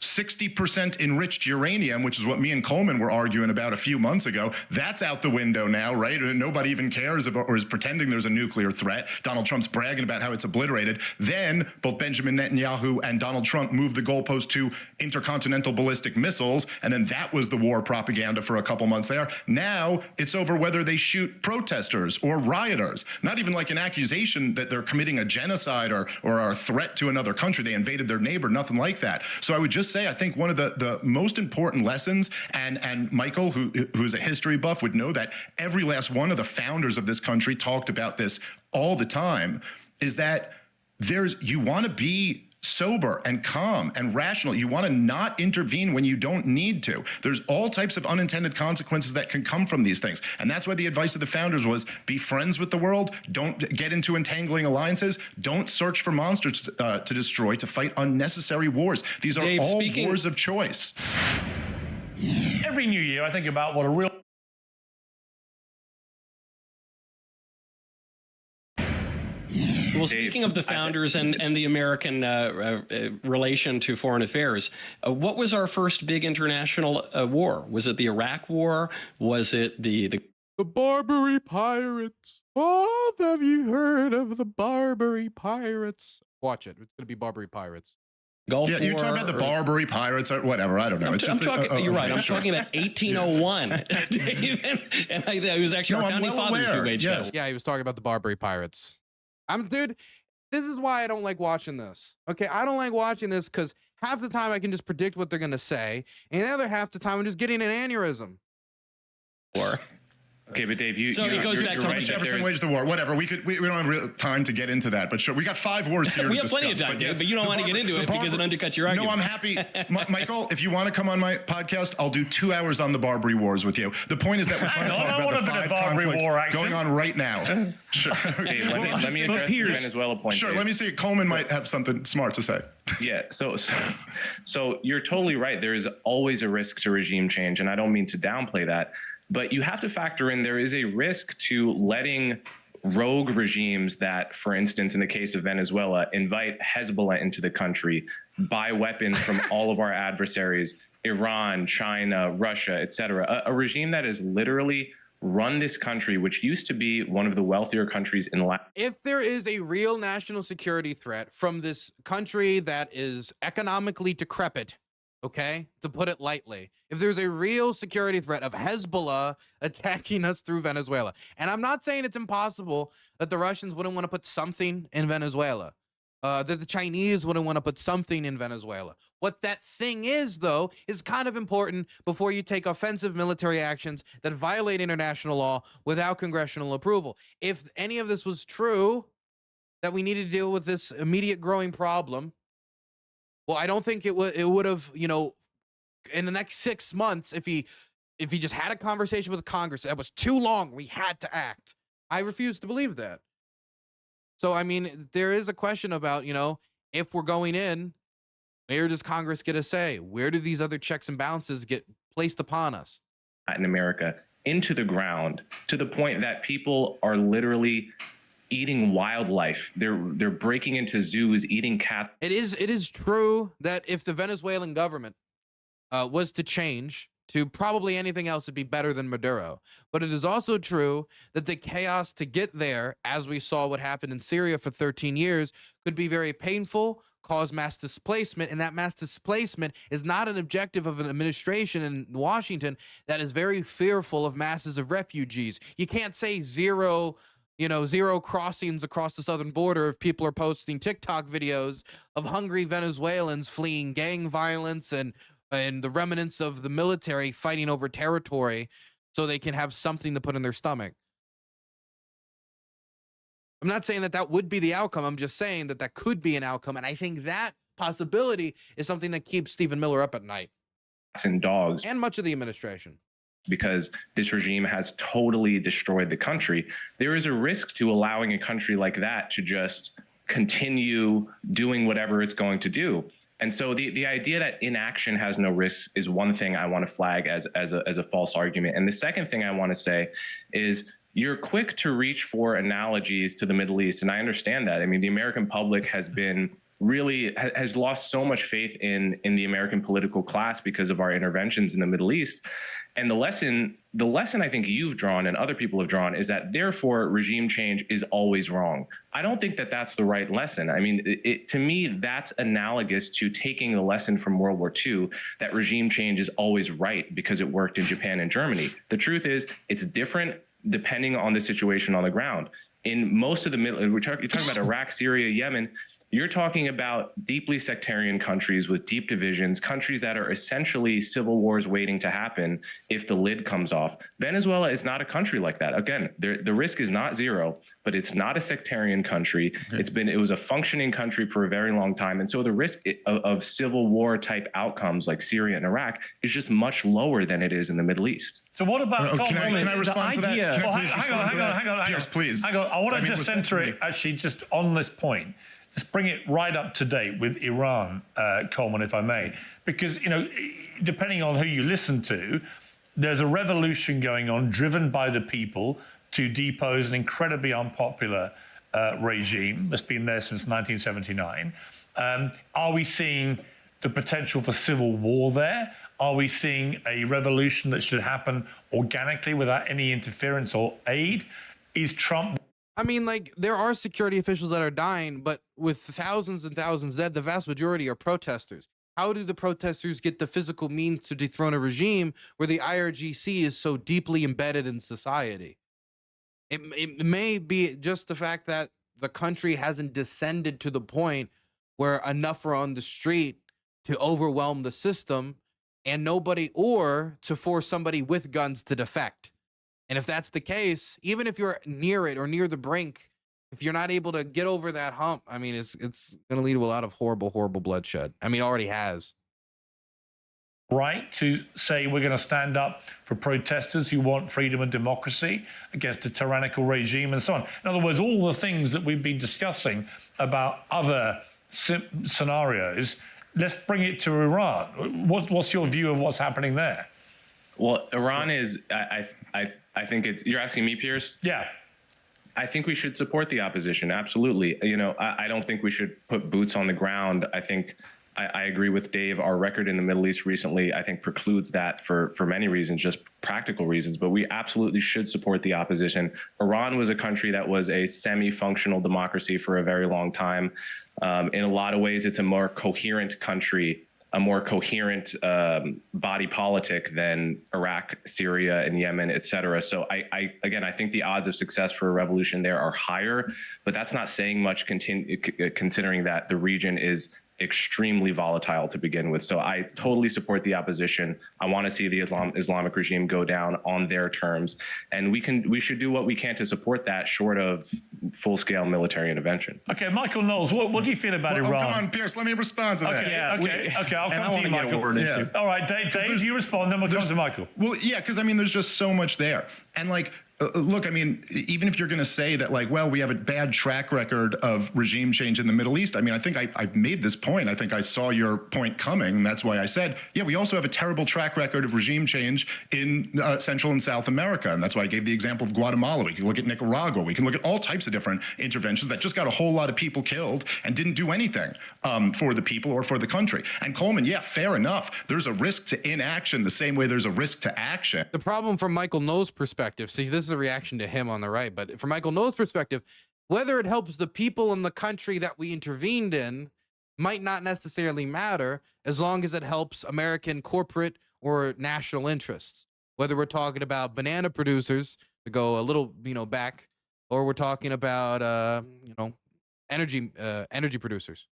60% enriched uranium, which is what me and Coleman were arguing about a few months ago. That's out the window now, right? Nobody even cares about or is pretending there's a nuclear threat. Donald Trump's bragging about how it's obliterated. Then both Benjamin Netanyahu and Donald Trump moved the goalpost to intercontinental ballistic missiles, and then that was the war propaganda for a couple months there. Now it's over whether they shoot protesters or rioters. Not even like an accusation that they're committing a genocide or are a threat to another country. They invaded their neighbor, nothing like that. So I would just say, I think one of the most important lessons, and Michael, who's a history buff, would know that every last one of the founders of this country talked about this all the time, is that you want to be sober and calm and rational. You want to not intervene when you don't need to. There's all types of unintended consequences that can come from these things. And that's why the advice of the founders was be friends with the world. Don't get into entangling alliances. Don't search for monsters to destroy, to fight unnecessary wars. These are all wars of choice. Every new year, I think about what a real Well, speaking of the founders and the American relation to foreign affairs, what was our first big international war? Was it the Iraq War? Was it the Barbary Pirates? Oh, have you heard of the Barbary Pirates? Watch it. It's going to be Barbary Pirates. Gulf War? Yeah, you're talking about the Barbary Pirates or whatever. I don't know. You're right. I'm talking about 1801. Dave, and it was actually our founding fathers who made yes. Yeah, he was talking about the Barbary Pirates. Dude, this is why I don't like watching this. Okay, I don't like watching this because half the time I can just predict what they're going to say, and the other half the time I'm just getting an aneurysm. Okay, but Dave, it goes back to Jefferson waged the war. Whatever. We don't have real time to get into that, but sure, we got 5 wars here. We have plenty of time, but you don't want to get into it because it undercuts your argument. No, I'm happy, Michael. If you want to come on my podcast, I'll do 2 hours on the Barbary Wars with you. The point is that we're trying to talk about the 5 conflicts going on right now. Sure. Okay, let me address the Venezuela point. Sure. Dave. Let me see. Coleman might have something smart to say. Yeah. So you're totally right. There is always a risk to regime change, and I don't mean to downplay that. But you have to factor in there is a risk to letting rogue regimes that, for instance, in the case of Venezuela, invite Hezbollah into the country, buy weapons from all of our adversaries, Iran, China, Russia, etc. A regime that has literally run this country, which used to be one of the wealthier countries in Latin. If there is a real national security threat from this country that is economically decrepit, okay, to put it lightly, if there's a real security threat of Hezbollah attacking us through Venezuela, and I'm not saying it's impossible that the Russians wouldn't want to put something in Venezuela, that the Chinese wouldn't want to put something in Venezuela. What that thing is, though, is kind of important before you take offensive military actions that violate international law without congressional approval. If any of this was true, that we needed to deal with this immediate growing problem, well, I don't think it would have, you know, in the next 6 months, if he just had a conversation with Congress, that was too long. We had to act. I refuse to believe that. So, I mean, there is a question about, you know, if we're going in, Where does Congress get a say? Where do these other checks and balances get placed upon us? In America into the ground to the point that people are literally eating wildlife. They're breaking into zoos, eating cats. It is true that if the Venezuelan government was to change to probably anything else, it'd be better than Maduro. But it is also true that the chaos to get there, as we saw what happened in Syria for 13 years, could be very painful, cause mass displacement, and that mass displacement is not an objective of an administration in Washington that is very fearful of masses of refugees. You can't say zero crossings across the southern border if people are posting TikTok videos of hungry Venezuelans fleeing gang violence and the remnants of the military fighting over territory so they can have something to put in their stomach. I'm not saying that would be the outcome. I'm just saying that could be an outcome. And I think that possibility is something that keeps Stephen Miller up at night. And dogs. And much of the administration. Because this regime has totally destroyed the country. There is a risk to allowing a country like that to just continue doing whatever it's going to do. And so the idea that inaction has no risks is one thing I want to flag as a false argument. And the second thing I want to say is you're quick to reach for analogies to the Middle East. And I understand that. I mean, the American public has lost so much faith in the American political class because of our interventions in the Middle East. And the lesson I think you've drawn and other people have drawn is that therefore regime change is always wrong. I don't think that that's the right lesson. I mean, to me, that's analogous to taking the lesson from World War II that regime change is always right because it worked in Japan and Germany. The truth is it's different depending on the situation on the ground. In most of the middle, you're talking about Iraq, Syria, Yemen. You're talking about deeply sectarian countries with deep divisions, countries that are essentially civil wars waiting to happen if the lid comes off. Venezuela is not a country like that. Again, the risk is not zero, but it's not a sectarian country. Okay. It was a functioning country for a very long time. And so the risk of civil war type outcomes like Syria and Iraq is just much lower than it is in the Middle East. So what about... Can I respond to that? Hang on. Yes, please. Hang on. I want to just center it actually just on this point. Let's bring it right up to date with Iran, Coleman, if I may. Because, depending on who you listen to, there's a revolution going on driven by the people to depose an incredibly unpopular regime that's been there since 1979. Are we seeing the potential for civil war there? Are we seeing a revolution that should happen organically without any interference or aid? Is Trump... I mean, there are security officials that are dying, but with thousands and thousands dead, the vast majority are protesters. How do the protesters get the physical means to dethrone a regime where the IRGC is so deeply embedded in society? It may be just the fact that the country hasn't descended to the point where enough are on the street to overwhelm the system and or to force somebody with guns to defect. And if that's the case, even if you're near it or near the brink, if you're not able to get over that hump, I mean, it's going to lead to a lot of horrible, horrible bloodshed. I mean, it already has. Right to say we're going to stand up for protesters who want freedom and democracy against a tyrannical regime and so on. In other words, all the things that we've been discussing about other scenarios, let's bring it to Iran. What's your view of what's happening there? Well, Iran is, I think it's, you're asking me, Piers? Yeah. I think we should support the opposition. Absolutely. I don't think we should put boots on the ground. I think I agree with Dave. Our record in the Middle East recently, I think, precludes that for many reasons, just practical reasons. But we absolutely should support the opposition. Iran was a country that was a semi-functional democracy for a very long time. In a lot of ways, it's a more coherent country, a more coherent body politic than Iraq, Syria, and Yemen, et cetera. So again, I think the odds of success for a revolution there are higher, but that's not saying much considering that the region is extremely volatile to begin with. So I totally support the opposition. I want to see the Islamic regime go down on their terms. And we should do what we can to support that short of full-scale military intervention. Okay, Michael Knowles, what do you feel about Iran? Come on, Pierce, let me respond to that. Okay, I'll come to you, Michael. All right, Dave, you respond, then we'll come to Michael. Well, yeah, because I mean, there's just so much there. And Look, I mean, even if you're going to say that, like, well, we have a bad track record of regime change in the Middle East, I mean, I think I've made this point. I think I saw your point coming, and that's why I said, yeah, we also have a terrible track record of regime change in Central and South America, and that's why I gave the example of Guatemala. We can look at Nicaragua. We can look at all types of different interventions that just got a whole lot of people killed and didn't do anything for the people or for the country. And Coleman, yeah, fair enough. There's a risk to inaction the same way there's a risk to action. The problem from Michael No's perspective, see, this is a reaction to him on the right, but from Michael No's perspective, whether it helps the people in the country that we intervened in might not necessarily matter as long as it helps American corporate or national interests. Whether we're talking about banana producers to go a little, back, or we're talking about, energy producers.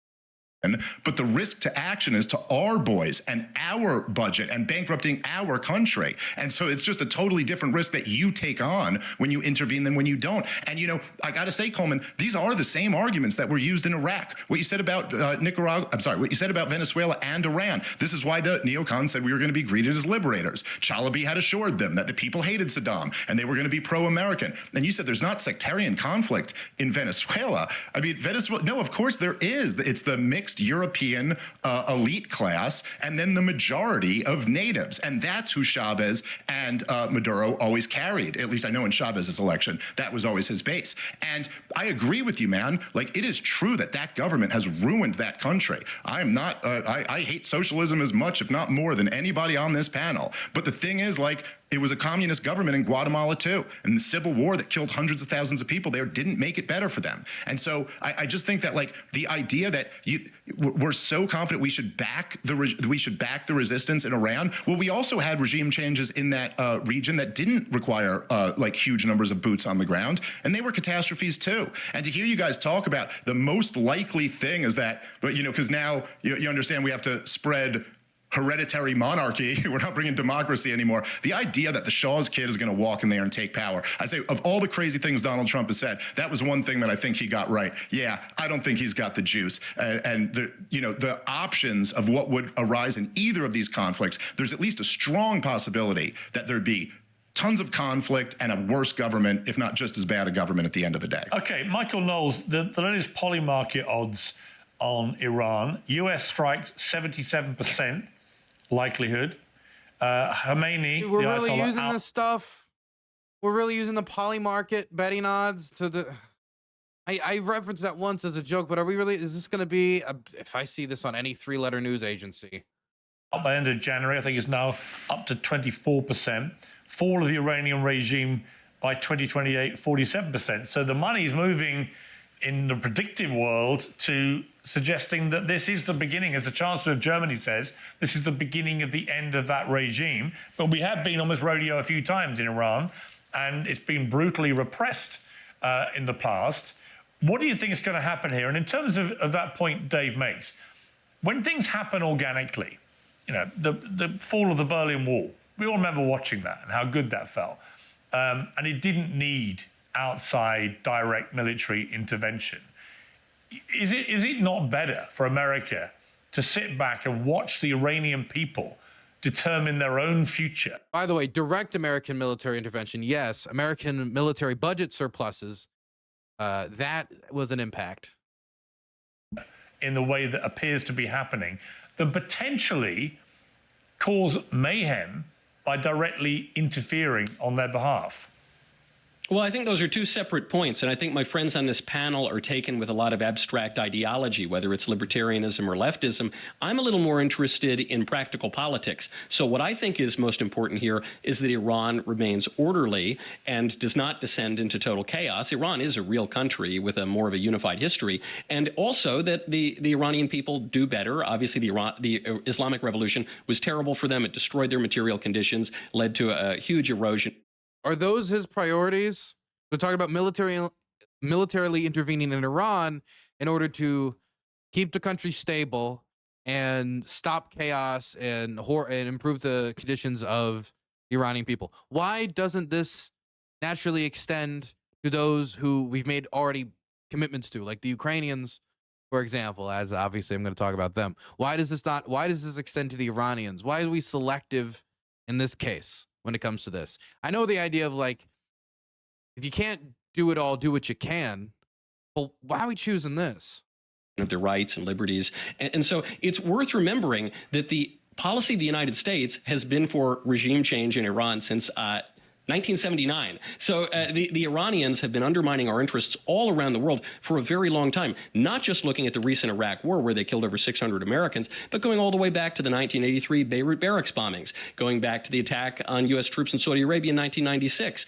But the risk to action is to our boys and our budget and bankrupting our country. And so it's just a totally different risk that you take on when you intervene than when you don't. And, I got to say, Coleman, these are the same arguments that were used in Iraq. What you said about what you said about Venezuela and Iran. This is why the neocons said we were going to be greeted as liberators. Chalabi had assured them that the people hated Saddam and they were going to be pro-American. And you said there's not sectarian conflict in Venezuela. I mean, Venezuela, no, of course there is. It's the mixed European elite class and then the majority of natives. And that's who Chavez and Maduro always carried. At least I know in Chavez's election, that was always his base. And I agree with you, man. Like, it is true that that government has ruined that country. I am not, I hate socialism as much, if not more, than anybody on this panel. But the thing is, like, it was a communist government in Guatemala too. And the civil war that killed hundreds of thousands of people there didn't make it better for them. And so I just think that, like, the idea that we're so confident we should back the resistance in Iran. Well, we also had regime changes in that region that didn't require like huge numbers of boots on the ground, and they were catastrophes too. And to hear you guys talk about the most likely thing is that, but because now you understand we have to spread hereditary monarchy. We're not bringing democracy anymore. The idea that the Shaw's kid is going to walk in there and take power. I say, of all the crazy things Donald Trump has said, that was one thing that I think he got right. Yeah, I don't think he's got the juice. And the options of what would arise in either of these conflicts, there's at least a strong possibility that there'd be tons of conflict and a worse government, if not just as bad a government at the end of the day. Okay, Michael Knowles, the latest Polymarket odds on Iran, US strikes 77%. Likelihood. Khomeini. We're really using this stuff. We're really using the Polymarket betting odds to the. I referenced that once as a joke, but are we really? Is this going to be? If I see this on any three-letter news agency, by end of January, I think it's now up to 24%. Fall of the Iranian regime by 2028, 47%. So the money is moving in the predictive world to suggesting that this is the beginning, as the Chancellor of Germany says, this is the beginning of the end of that regime. But we have been on this rodeo a few times in Iran, and it's been brutally repressed in the past. What do you think is going to happen here? And in terms of that point Dave makes, when things happen organically, the fall of the Berlin Wall, we all remember watching that and how good that felt. And it didn't need outside direct military intervention. Is it not better for America to sit back and watch the Iranian people determine their own future? By the way, direct American military intervention, yes. American military budget surpluses, that was an impact. In the way that appears to be happening, then potentially cause mayhem by directly interfering on their behalf. Well, I think those are two separate points, and I think my friends on this panel are taken with a lot of abstract ideology, whether it's libertarianism or leftism. I'm a little more interested in practical politics. So what I think is most important here is that Iran remains orderly and does not descend into total chaos. Iran is a real country with more of a unified history, and also that the Iranian people do better. Obviously, the Islamic Revolution was terrible for them. It destroyed their material conditions, led to a huge erosion. Are those his priorities? We're talking about militarily intervening in Iran in order to keep the country stable and stop chaos and improve the conditions of the Iranian people. Why doesn't this naturally extend to those who we've made already commitments to, like the Ukrainians, for example, as obviously I'm going to talk about them. Why does this extend to the Iranians? Why are we selective in this case when it comes to this? I know the idea of like If you can't do it all, do what you can. Well, why are we choosing this? Of their rights and liberties. And so it's worth remembering that the policy of the United States has been for regime change in Iran since 1979. So the Iranians have been undermining our interests all around the world for a very long time, not just looking at the recent Iraq war where they killed over 600 Americans, but going all the way back to the 1983 Beirut barracks bombings, going back to the attack on U.S. troops in Saudi Arabia in 1996.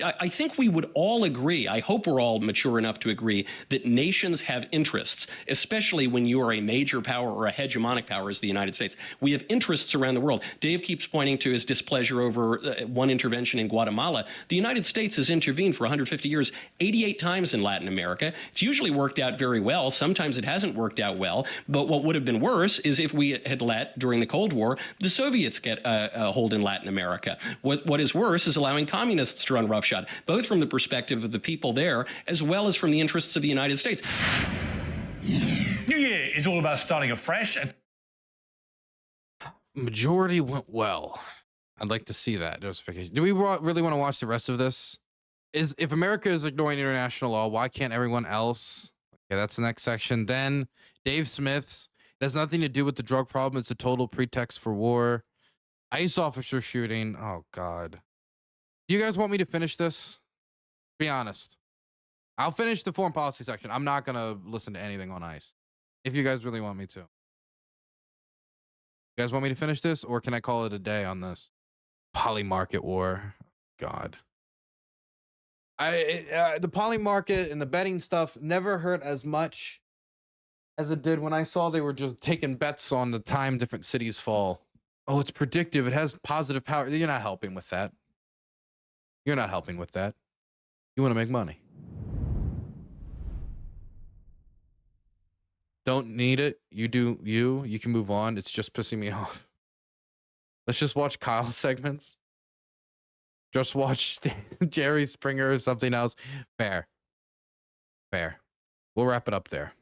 I think we would all agree, I hope we're all mature enough to agree, that nations have interests, especially when you are a major power or a hegemonic power as the United States. We have interests around the world. Dave keeps pointing to his displeasure over one intervention in Guatemala. The United States has intervened for 150 years, 88 times in Latin America. It's usually worked out very well. Sometimes it hasn't worked out well. But what would have been worse is if we had let, during the Cold War, the Soviets get a hold in Latin America. What is worse is allowing communists to run roughshod, both from the perspective of the people there, as well as from the interests of the United States. New Year is all about starting afresh. And Majority went well. I'd like to see that justification. Do we really want to watch the rest of this? If America is ignoring international law, why can't everyone else? Okay, that's the next section. Then Dave Smith's. It has nothing to do with the drug problem. It's a total pretext for war. ICE officer shooting. Oh, God. Do you guys want me to finish this? Be honest. I'll finish the foreign policy section. I'm not going to listen to anything on ICE. If you guys really want me to. You guys want me to finish this? Or can I call it a day on this? Poly market war. God. The poly market and the betting stuff never hurt as much as it did when I saw they were just taking bets on the time different cities fall. Oh, it's predictive. It has positive power. You're not helping with that. You're not helping with that. You want to make money. Don't need it. You do you. You can move on. It's just pissing me off. Let's just watch Kyle's segments. Just watch Jerry Springer or something else. Fair. We'll wrap it up there.